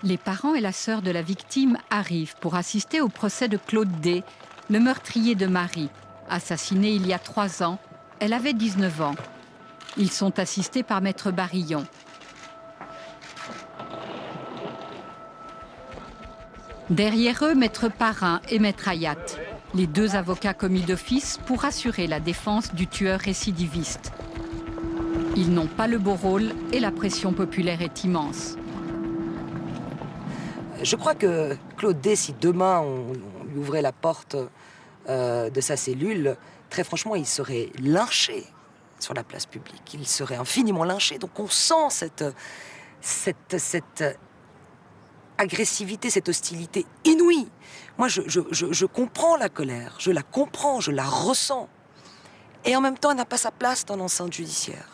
Les parents et la sœur de la victime arrivent pour assister au procès de Claude D., le meurtrier de Marie. Assassinée il y a 3 ans, elle avait 19 ans. Ils sont assistés par Maître Barillon. Derrière eux, Maître Parrain et Maître Hayat, les 2 avocats commis d'office pour assurer la défense du tueur récidiviste. Ils n'ont pas le beau rôle et la pression populaire est immense. Je crois que Claude D., si demain on lui ouvrait la porte de sa cellule, très franchement, il serait lynché sur la place publique. Il serait infiniment lynché. Donc on sent cette agressivité, cette hostilité inouïe. Moi, je comprends la colère, je la comprends, je la ressens. Et en même temps, elle n'a pas sa place dans l'enceinte judiciaire.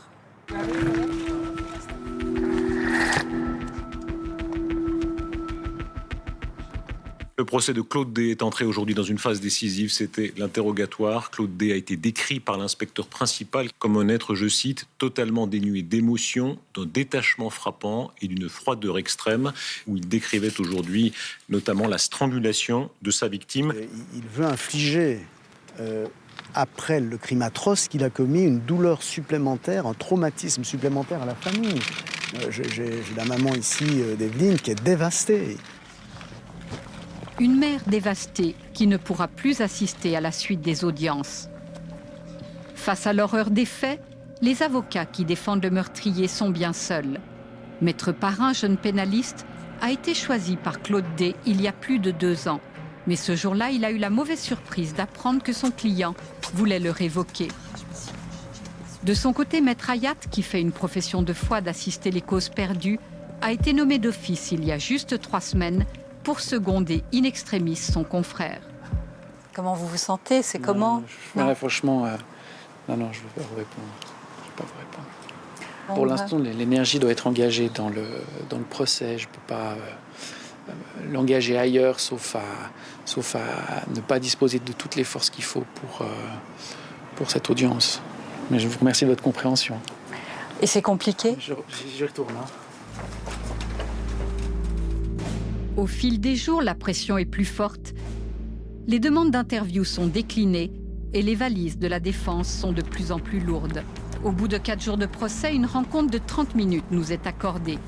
Le procès de Claude D. est entré aujourd'hui dans une phase décisive, c'était l'interrogatoire. Claude D. a été décrit par l'inspecteur principal comme un être, je cite, totalement dénué d'émotion, d'un détachement frappant et d'une froideur extrême, où il décrivait aujourd'hui notamment la strangulation de sa victime. Il veut infliger, après le crime atroce qu'il a commis, une douleur supplémentaire, un traumatisme supplémentaire à la famille. J'ai la maman ici d'Evelyne qui est dévastée. Une mère dévastée qui ne pourra plus assister à la suite des audiences. Face à l'horreur des faits, les avocats qui défendent le meurtrier sont bien seuls. Maître Parrain, jeune pénaliste, a été choisi par Claude D. il y a plus de 2 ans. Mais ce jour-là, il a eu la mauvaise surprise d'apprendre que son client voulait le révoquer. De son côté, Maître Hayat, qui fait une profession de foi d'assister les causes perdues, a été nommé d'office il y a juste 3 semaines pour seconder in extremis son confrère. Comment vous vous sentez? C'est comment? Franchement, non, je ne vais pas vous répondre. Pour l'instant, l'énergie doit être engagée dans le procès. Je ne peux pas l'engager ailleurs, sauf à ne pas disposer de toutes les forces qu'il faut pour cette audience. Mais je vous remercie de votre compréhension. Et c'est compliqué? Je retourne. Au fil des jours, la pression est plus forte. Les demandes d'interview sont déclinées et les valises de la défense sont de plus en plus lourdes. Au bout de 4 jours de procès, une rencontre de 30 minutes nous est accordée.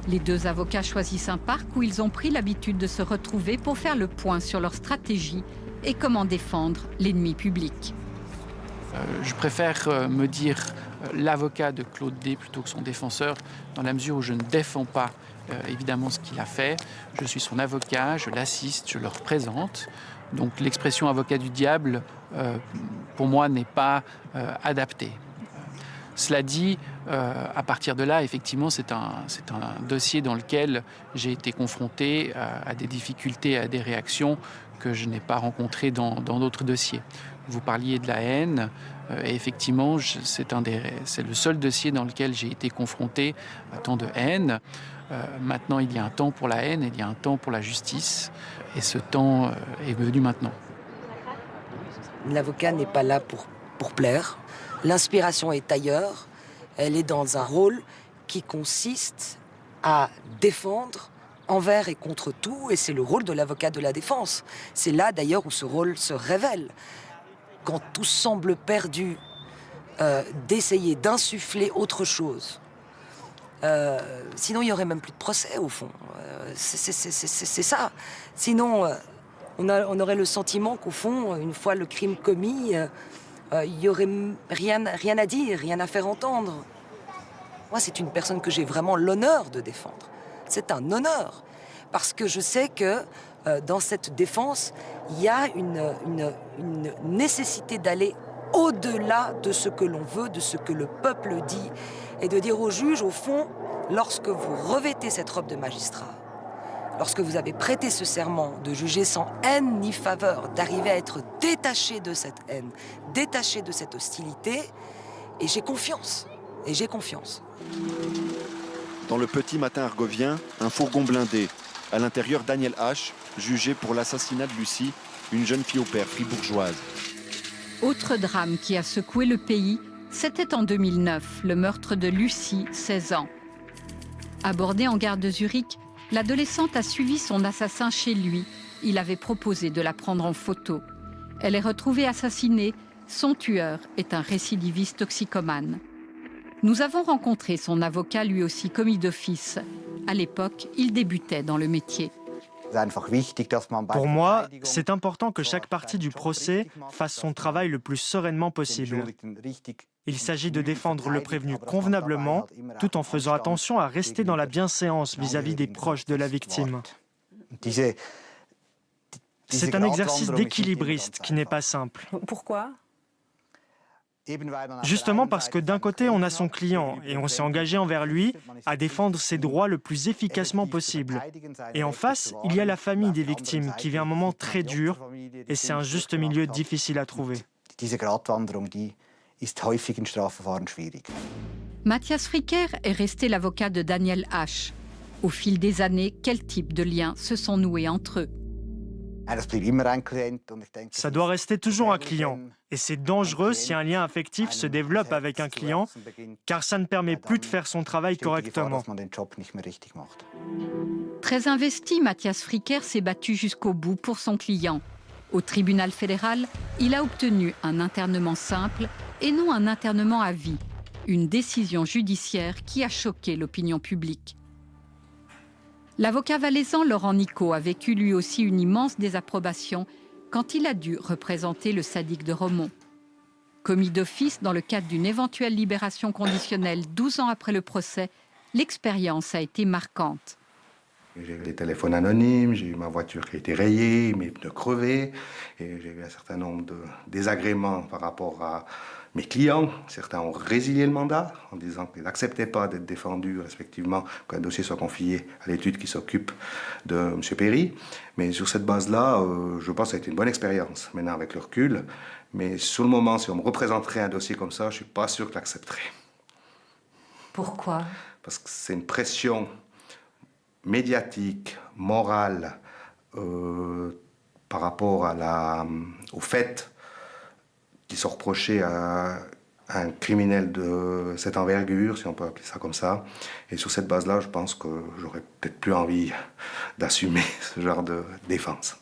Les 2 avocats choisissent un parc où ils ont pris l'habitude de se retrouver pour faire le point sur leur stratégie et comment défendre l'ennemi public. Je préfère me dire l'avocat de Claude D plutôt que son défenseur, dans la mesure où je ne défends pas évidemment ce qu'il a fait. Je suis son avocat, je l'assiste, je le représente. Donc l'expression avocat du diable, pour moi, n'est pas adaptée. Cela dit, à partir de là, effectivement, c'est un dossier dans lequel j'ai été confronté à des difficultés, à des réactions que je n'ai pas rencontrées dans d'autres dossiers. Vous parliez de la haine, et effectivement, c'est le seul dossier dans lequel j'ai été confronté à tant de haine. Maintenant, il y a un temps pour la haine, il y a un temps pour la justice, et ce temps est venu maintenant. L'avocat n'est pas là pour plaire. L'inspiration est ailleurs. Elle est dans un rôle qui consiste à défendre envers et contre tout, et c'est le rôle de l'avocat de la défense. C'est là d'ailleurs où ce rôle se révèle. Quand tout semble perdu, d'essayer d'insuffler autre chose. Sinon, il n'y aurait même plus de procès, au fond. C'est ça. Sinon, on aurait le sentiment qu'au fond, une fois le crime commis, il n'y aurait rien à dire, rien à faire entendre. Moi, c'est une personne que j'ai vraiment l'honneur de défendre. C'est un honneur. Parce que je sais que dans cette défense, il y a une nécessité d'aller au-delà de ce que l'on veut, de ce que le peuple dit, et de dire au juge, au fond, lorsque vous revêtez cette robe de magistrat, lorsque vous avez prêté ce serment de juger sans haine ni faveur, d'arriver à être détaché de cette haine, détaché de cette hostilité, et j'ai confiance. Dans le petit matin argovien, un fourgon blindé. À l'intérieur, Daniel H., jugé pour l'assassinat de Lucie, une jeune fille au père fribourgeoise. Autre drame qui a secoué le pays, c'était en 2009, le meurtre de Lucie, 16 ans. Abordée en gare de Zurich, L'adolescente a suivi son assassin chez lui. Il avait proposé de la prendre en photo. Elle est retrouvée assassinée. Son tueur est un récidiviste toxicomane. Nous avons rencontré son avocat, lui aussi commis d'office. À l'époque, il débutait dans le métier. Pour moi, c'est important que chaque partie du procès fasse son travail le plus sereinement possible. Il s'agit de défendre le prévenu convenablement, tout en faisant attention à rester dans la bienséance vis-à-vis des proches de la victime. C'est un exercice d'équilibriste qui n'est pas simple. Pourquoi ? Justement parce que d'un côté, on a son client et on s'est engagé envers lui à défendre ses droits le plus efficacement possible. Et en face, il y a la famille des victimes qui vit un moment très dur et c'est un juste milieu difficile à trouver. Matthias Fricker est resté l'avocat de Daniel H. Au fil des années, quel type de liens se sont noués entre eux? Ça doit rester toujours un client. Et c'est dangereux si un lien affectif se développe avec un client, car ça ne permet plus de faire son travail correctement. Très investi, Matthias Fricker s'est battu jusqu'au bout pour son client. Au tribunal fédéral, il a obtenu un internement simple et non un internement à vie. Une décision judiciaire qui a choqué l'opinion publique. L'avocat valaisan Laurent Nicot a vécu lui aussi une immense désapprobation quand il a dû représenter le sadique de Romont. Commis d'office dans le cadre d'une éventuelle libération conditionnelle 12 ans après le procès, l'expérience a été marquante. J'ai eu des téléphones anonymes, j'ai eu ma voiture qui a été rayée, mes pneus crevés, et j'ai eu un certain nombre de désagréments par rapport à mes clients. Certains ont résilié le mandat en disant qu'ils n'acceptaient pas d'être défendus, respectivement, qu'un dossier soit confié à l'étude qui s'occupe de M. Perry. Mais sur cette base-là, je pense que ça a été une bonne expérience, maintenant avec le recul. Mais sur le moment, si on me représenterait un dossier comme ça, je ne suis pas sûr que j'accepterais. Pourquoi ? Parce que c'est une pression médiatique, morale, par rapport au fait qui sont reprochés à un criminel de cette envergure, si on peut appeler ça comme ça. Et sur cette base-là, je pense que j'aurais peut-être plus envie d'assumer ce genre de défense.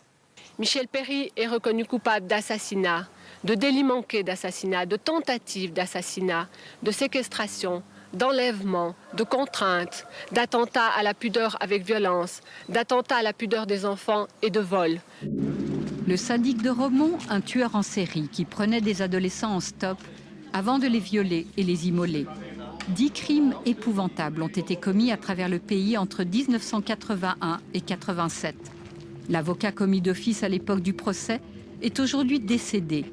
Michel Perry est reconnu coupable d'assassinat, de délit manqué d'assassinat, de tentative d'assassinat, de séquestration, d'enlèvement, de contrainte, d'attentat à la pudeur avec violence, d'attentat à la pudeur des enfants et de vol. Le sadique de Romont, un tueur en série qui prenait des adolescents en stop avant de les violer et les immoler. 10 crimes épouvantables ont été commis à travers le pays entre 1981 et 1987. L'avocat commis d'office à l'époque du procès est aujourd'hui décédé.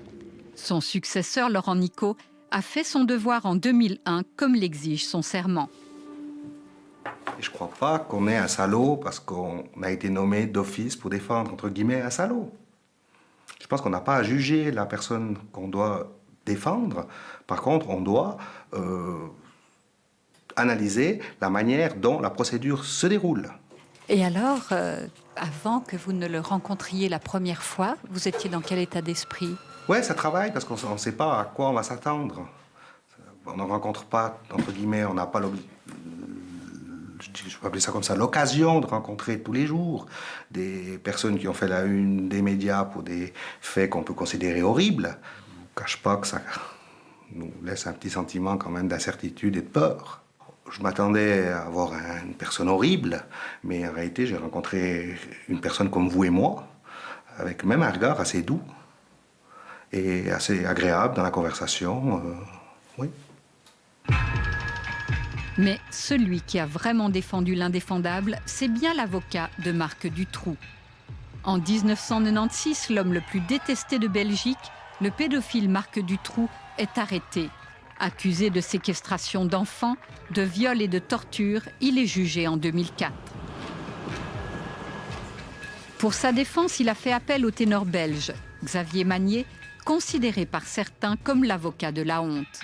Son successeur, Laurent Nicot, a fait son devoir en 2001 comme l'exige son serment. Et je ne crois pas qu'on est un salaud parce qu'on a été nommé d'office pour défendre, entre guillemets, un salaud. Je pense qu'on n'a pas à juger la personne qu'on doit défendre. Par contre, on doit analyser la manière dont la procédure se déroule. Et alors, avant que vous ne le rencontriez la première fois, vous étiez dans quel état d'esprit ? Ouais, ça travaille parce qu'on ne sait pas à quoi on va s'attendre. On ne rencontre pas, entre guillemets, on n'a pas je peux appeler ça comme ça, l'occasion de rencontrer tous les jours des personnes qui ont fait la une des médias pour des faits qu'on peut considérer horribles. Je ne cache pas que ça nous laisse un petit sentiment quand même d'incertitude et de peur. Je m'attendais à avoir une personne horrible, mais en réalité, j'ai rencontré une personne comme vous et moi, avec même un regard assez doux et assez agréable dans la conversation. Oui. Mais celui qui a vraiment défendu l'indéfendable, c'est bien l'avocat de Marc Dutroux. En 1996, l'homme le plus détesté de Belgique, le pédophile Marc Dutroux, est arrêté. Accusé de séquestration d'enfants, de viol et de torture, il est jugé en 2004. Pour sa défense, il a fait appel au ténor belge, Xavier Magnier, considéré par certains comme l'avocat de la honte.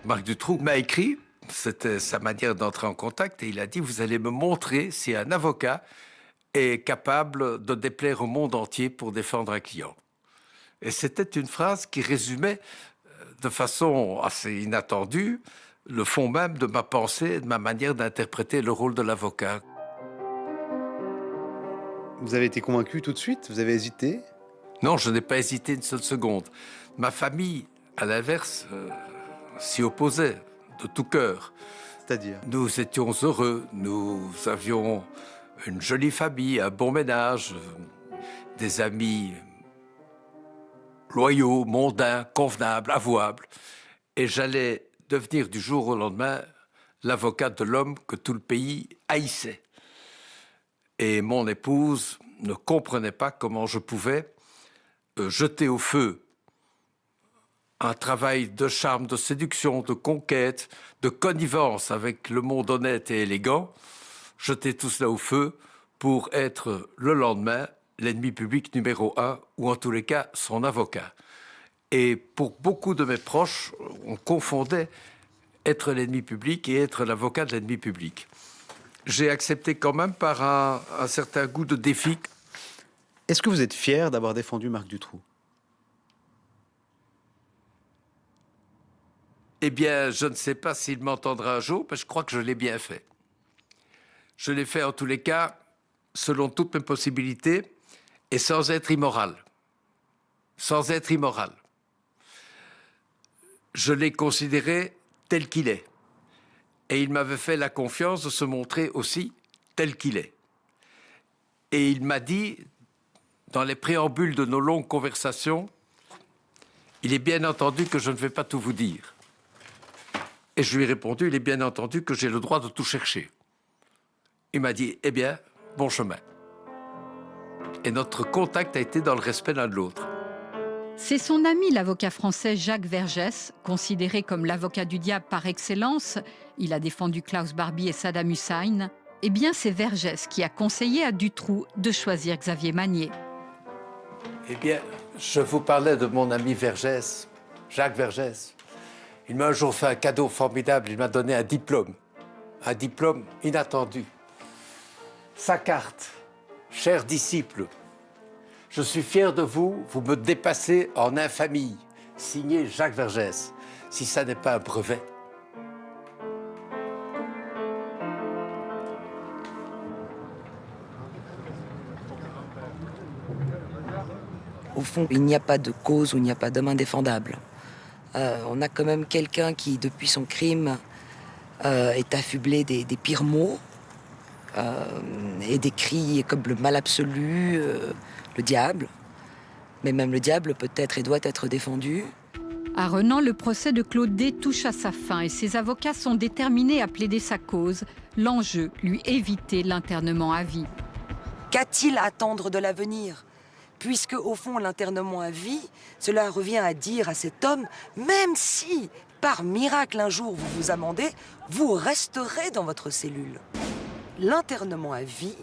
Marc Dutroux m'a écrit, c'était sa manière d'entrer en contact, et il a dit « Vous allez me montrer si un avocat est capable de déplaire au monde entier pour défendre un client. » Et c'était une phrase qui résumait de façon assez inattendue le fond même de ma pensée et de ma manière d'interpréter le rôle de l'avocat. Vous avez été convaincu tout de suite? Vous avez hésité? Non, je n'ai pas hésité une seule seconde. Ma famille, à l'inverse, s'y opposait de tout cœur. C'est-à-dire? Nous étions heureux, nous avions une jolie famille, un bon ménage, des amis loyaux, mondains, convenables, avouables. Et j'allais devenir du jour au lendemain l'avocat de l'homme que tout le pays haïssait. Et mon épouse ne comprenait pas comment je pouvais jeter au feu un travail de charme, de séduction, de conquête, de connivence avec le monde honnête et élégant, jeter tout cela au feu pour être le lendemain l'ennemi public numéro 1, ou en tous les cas son avocat. Et pour beaucoup de mes proches, on confondait être l'ennemi public et être l'avocat de l'ennemi public. J'ai accepté quand même par un certain goût de défi. Est-ce que vous êtes fier d'avoir défendu Marc Dutroux? Eh bien, je ne sais pas s'il m'entendra un jour, mais je crois que je l'ai bien fait. Je l'ai fait en tous les cas, selon toutes mes possibilités, et sans être immoral. Sans être immoral. Je l'ai considéré tel qu'il est. Et il m'avait fait la confiance de se montrer aussi tel qu'il est. Et il m'a dit, dans les préambules de nos longues conversations, il est bien entendu que je ne vais pas tout vous dire. Et je lui ai répondu, il est bien entendu que j'ai le droit de tout chercher. Il m'a dit, eh bien, bon chemin. Et notre contact a été dans le respect l'un de l'autre. C'est son ami, l'avocat français Jacques Vergès, considéré comme l'avocat du diable par excellence. Il a défendu Klaus Barbie et Saddam Hussein. Eh bien, c'est Vergès qui a conseillé à Dutroux de choisir Xavier Magnier. Eh bien, je vous parlais de mon ami Vergès, Jacques Vergès. Il m'a un jour fait un cadeau formidable. Il m'a donné un diplôme inattendu. Sa carte, cher disciple. Je suis fier de vous, vous me dépassez en infamie. Signé Jacques Vergès. Si ça n'est pas un brevet. Au fond, il n'y a pas de cause où il n'y a pas d'homme indéfendable. On a quand même quelqu'un qui, depuis son crime, est affublé des pires maux et des cris comme le mal absolu, le diable. Mais même le diable peut être et doit être défendu. À Renan, le procès de Claude D touche à sa fin et ses avocats sont déterminés à plaider sa cause. L'enjeu, lui éviter l'internement à vie. Qu'a-t-il à attendre de l'avenir ? Puisque, au fond, l'internement à vie, cela revient à dire à cet homme, même si, par miracle, un jour vous vous amendez, vous resterez dans votre cellule. L'internement à vie,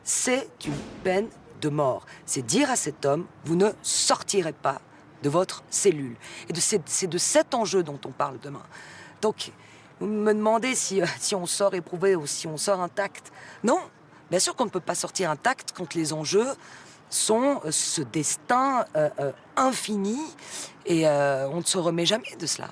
c'est une peine de mort. C'est dire à cet homme, vous ne sortirez pas de votre cellule. Et c'est de cet enjeu dont on parle demain. Donc, vous me demandez si on sort éprouvé ou si on sort intact. Non, bien sûr qu'on ne peut pas sortir intact quand les enjeux sont ce destin infini et on ne se remet jamais de cela.